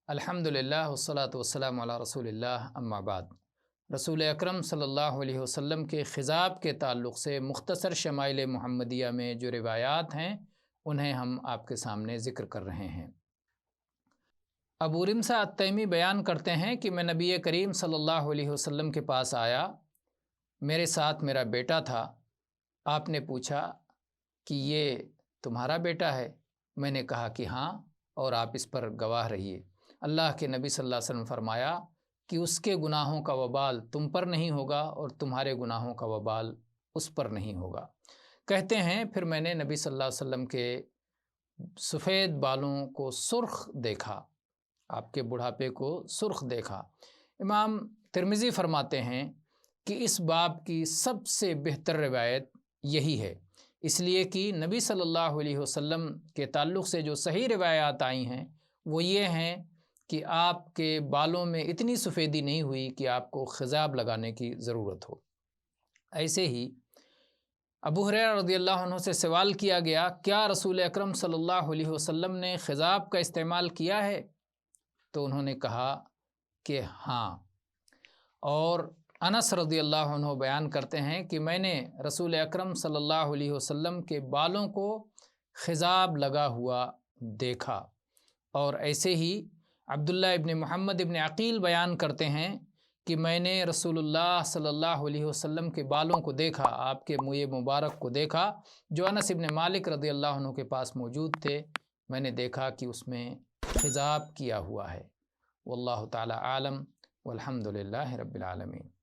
الحمدللہ والصلاۃ والسلام علی رسول اللہ اما بعد۔ رسول اکرم صلی اللہ علیہ وسلم کے خضاب کے تعلق سے مختصر شمائل محمدیہ میں جو روایات ہیں انہیں ہم آپ کے سامنے ذکر کر رہے ہیں۔ ابو رمثہ التیمی بیان کرتے ہیں کہ میں نبی کریم صلی اللہ علیہ وسلم کے پاس آیا، میرے ساتھ میرا بیٹا تھا۔ آپ نے پوچھا کہ یہ تمہارا بیٹا ہے؟ میں نے کہا کہ ہاں، اور آپ اس پر گواہ رہیے۔ اللہ کے نبی صلی اللہ علیہ وسلم فرمایا کہ اس کے گناہوں کا وبال تم پر نہیں ہوگا اور تمہارے گناہوں کا وبال اس پر نہیں ہوگا۔ کہتے ہیں پھر میں نے نبی صلی اللہ علیہ وسلم کے سفید بالوں کو سرخ دیکھا، آپ کے بڑھاپے کو سرخ دیکھا۔ امام ترمذی فرماتے ہیں کہ اس باب کی سب سے بہتر روایت یہی ہے، اس لیے کہ نبی صلی اللہ علیہ وسلم کے تعلق سے جو صحیح روایات آئی ہیں وہ یہ ہیں کہ آپ کے بالوں میں اتنی سفیدی نہیں ہوئی کہ آپ کو خضاب لگانے کی ضرورت ہو۔ ایسے ہی ابو ہریرہ رضی اللہ عنہ سے سوال کیا گیا، کیا رسول اکرم صلی اللہ علیہ وسلم نے خضاب کا استعمال کیا ہے؟ تو انہوں نے کہا کہ ہاں۔ اور انس رضی اللہ عنہ بیان کرتے ہیں کہ میں نے رسول اکرم صلی اللہ علیہ وسلم کے بالوں کو خضاب لگا ہوا دیکھا۔ اور ایسے ہی عبداللہ ابن محمد ابن عقیل بیان کرتے ہیں کہ میں نے رسول اللہ صلی اللہ علیہ وسلم کے بالوں کو دیکھا، آپ کے منہ مبارک کو دیکھا، جو انس ابن مالک رضی اللہ عنہ کے پاس موجود تھے۔ میں نے دیکھا کہ اس میں خضاب کیا ہوا ہے۔ واللہ تعالی عالم، والحمد للہ رب العالمین۔